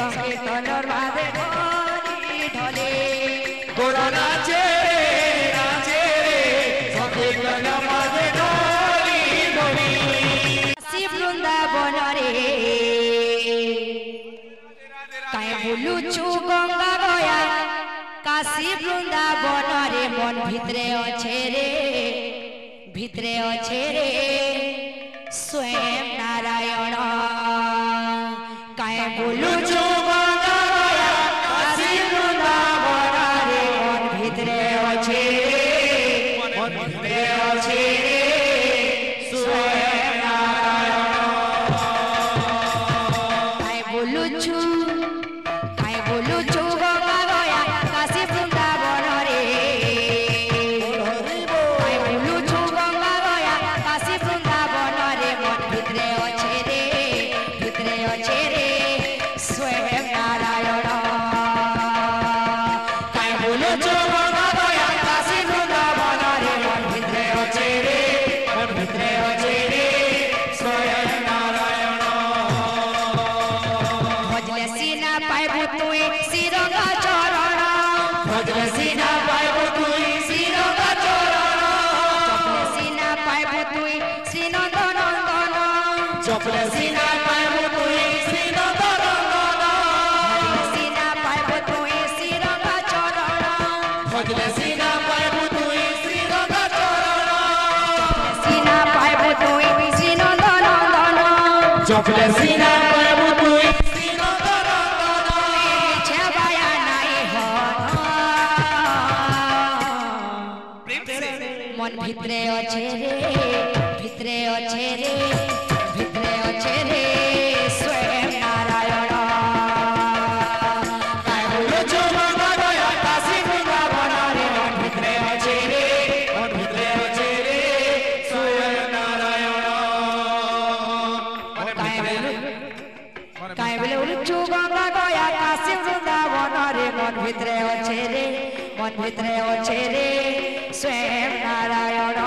সংকীর্তনের মাঝে ঢলি ঢলি গোরা নাচে নাচে রে সংকীর্তনের মাঝে ঢলি ঢলি কাশী বৃন্দাবন রে কাই বুলুছু গঙ্গা গয়া কাশী বৃন্দাবন রে মন ভিতরে আছে রে स्वयं नारायण काय बुलुछु गंगा गया काशी बृंदावन रे मन भितरे अछि स्वयं नारायण काय बुलुछु गंगा गया काशी बृंदावन रे काय बुलुछु गंगा गया काशी बृंदावन रे मन भितरे अछि रे स्वयं नारायण काय बुलुछु गंगा गया काशी बृंदावन रे मन भितरे अछि रे स्वयं नारायण भजले सीना पाइबु तुई श्रीरंग चरण भजले सीना पाइबु तुई श्रीरंग चरण चपले सीना पाइबु तुई श्रीनंद नंदन चपले सीना पाइबु तुई श्रीनंद नंदन सीना पाइबु तुई श्रीरंग चरण भजले सीना पाइबु तुई श्रीरंग चरण सीना पाइबु तुई श्रीनंद नंदन चपले सीना पाइबु तुई श्रीनंद नंदन छबाया नाई हो मन भितरे अछि रे स्वयं नारायण काय बुलुछु गंगा गया काशी बृंदावन रे मन भितरे अछि रे स्वयं नारायण काय बुलुछु गंगा गया काशी बृंदावन रे मन भितरे अछि रे स्वयं नारायण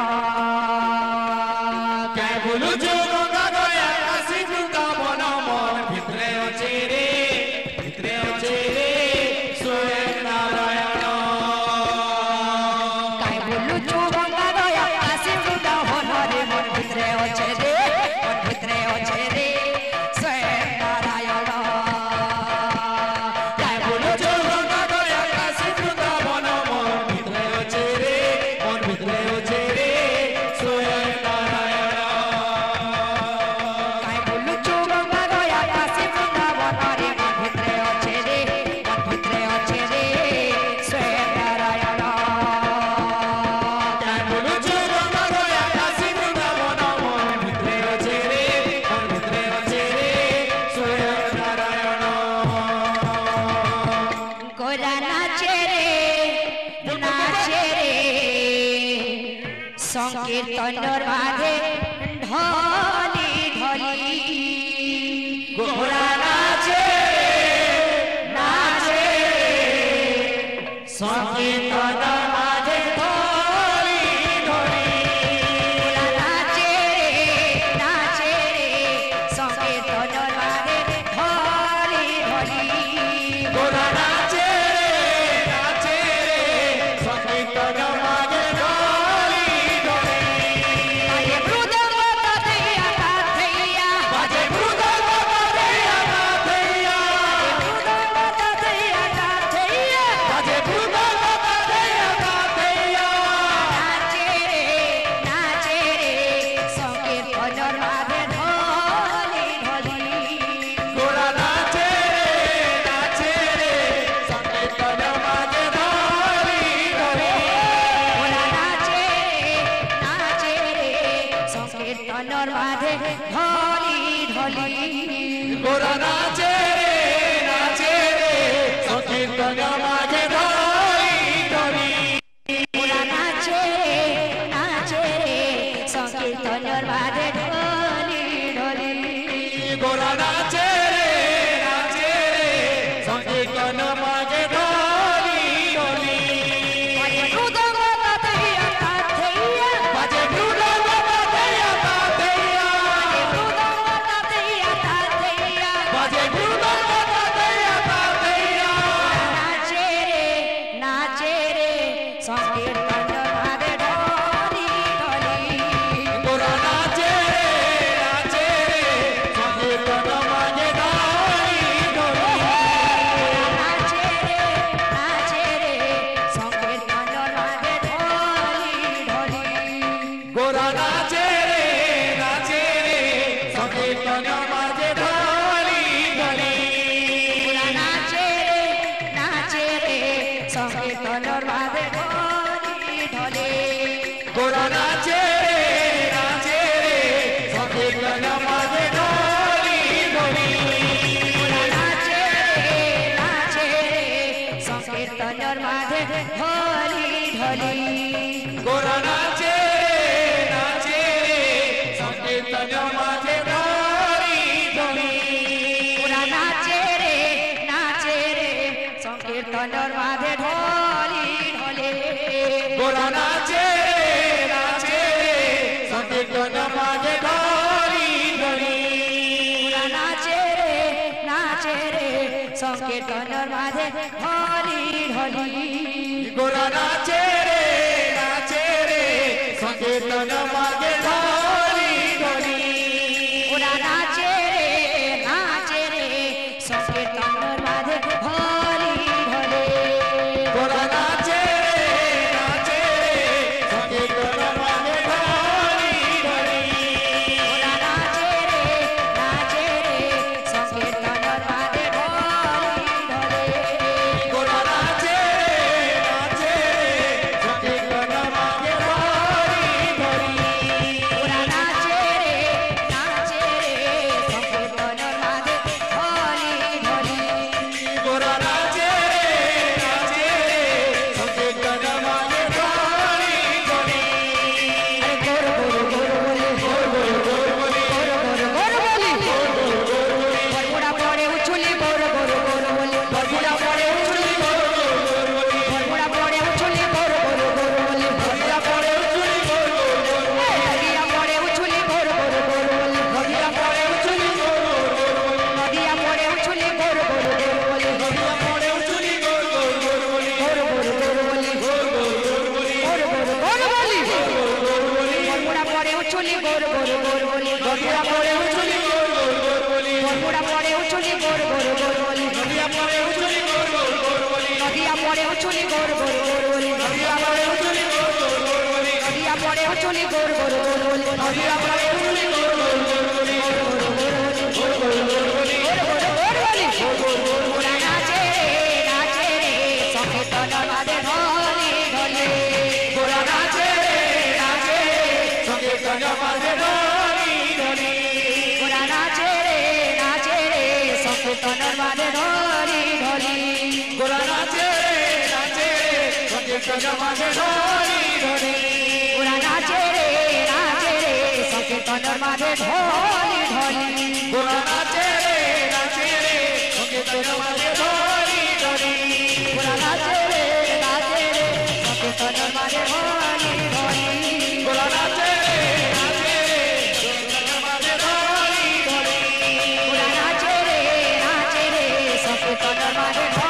काय बुलुछु गंगा गया काशी बृंदावन मन भितरे अछि रे स्वयं नारायण काय बुलुछु गंगा गया काशी बृंदावन रे मन भितरे अछि रे स्वयं नारायण काय बुलुछु गंगा गया काशी बृंदावन मन भितरे अछि रे स्वयं नारायण काय बुलुछु गंगा गया काशी बृंदावन रे मन भितरे अछि रे स्वयं नारायण काय बुलुछु गंगा गया काशी बृंदावन मन भितरे अछि रे स्वयं नारायण गोरा नाचे रे संकीर्तन माधे ढली ढली गोरा नाचे संकीर्तन माझे ढली ढली गोरा नाचे रे संकीर्तन माधे ढली ढली गोरा नाचे संकीर्तन माझे ढली ढली ये मृदंग तदैया काथैया बाजे मृदंग बजैया गाथैया मृदंग तदैया काथैया बाजे मृदंग बजैया गाथैया नाचे रे संकीर्तन माधे ढली ढली गोरा नाचे रे संकीर्तन माझे ढली ढली गोरा नाचे रे संकीर्तन माधे ढली ढली गोरा नाचे रे संकीर्तन माझे ढली ढली गोरा नाचे रे संकीर्तन माधे ढली ढली गोरा नाचे रे संकीर्तन माझे ढली ढली मृदंग तदैया काथैया बाजे मृदंग बजैया गाथैया मृदंग तदैया काथैया बाजे मृदंग बजैया ঢলি ঢলি গোরা নাচে নাচে সংকীর্তন মাঝে ঢলি ঢলি ওরা নাচে রে সংকীর্তনের মাঝে ঢলি ঢলে গোরা নাচে নাচে সংকীর্তন মাঝে ঢলি ঢলি ওরা নাচে রে সংকীর্তনের মাঝে ঢলি ঢলি গোরা নাচে রে সংকীর্তন মাঝে ঢলি ঢলি ওরা নাচে রে সংকীর্তনের মাঝে ঢলি ঢলে গোরা নাচে সংকীর্তন মাঝে ঢলি ঢলি ওরা নাচে রে সংকীর্তনের মাঝে ঢলি ঢলে গোরা নাচে সংকীর্তন মাঝে ঢলি ঢলি ওরা নাচে রে সংকীর্তনের মাঝে ঢলি ঢলি গোরা নাচে সংকীর্তন মাঝে ঢলি ঢলি আরে গোর বলি বরগুড়া পড়ে উছুলি গোর বলি বরগুড়া পড়ে উছুলি বরগুড়া পড়ে উছুলি গোর বলি গোরা পড়ে উছুলি নদিয়া পড়ে উছুলি গোর বলি গোরা পড়ে উছুলি নদিয়া পড়ে উছুলি গোর বলি গোরা পড়ে উছুলি গোর বলি বরগুড়া পড়ে উছুলি গোর বলি গোরা পড়ে উছুলি গোর বলি বরগুড়া পড়ে উছুলি গোর বলি গোরা পড়ে উছুলি গোর বলি নদিয়া পড়ে উছুলি গোর বলি গোরা পড়ে উছুলি গোর বলি নদিয়া পড়ে উছুলি গোর বলি গোরা পড়ে উছুলি গোর বলি ওরা নাচে রে সংকীর্তনের মাঝে ঢলি ঢলে গোরা নাচে সংকীর্তন মাঝে ঢলি ঢলি ওরা নাচে রে সংকীর্তনের মাঝে ঢলি ঢলি গোরা নাচে সংকীর্তন মাঝে ঢলি ঢলি ওরা নাচে রে সংকীর্তনের মাঝে ঢলি ঢলি গোরা নাচে সংকীর্তন মাঝে ঢলি ঢলি ওরা নাচে রে সংকীর্তনের মাঝে ঢলি ঢলি গোরা নাচে সংকীর্তন মাঝে ঢলি ঢলি ওরা নাচে রে সংকীর্তনের মাঝে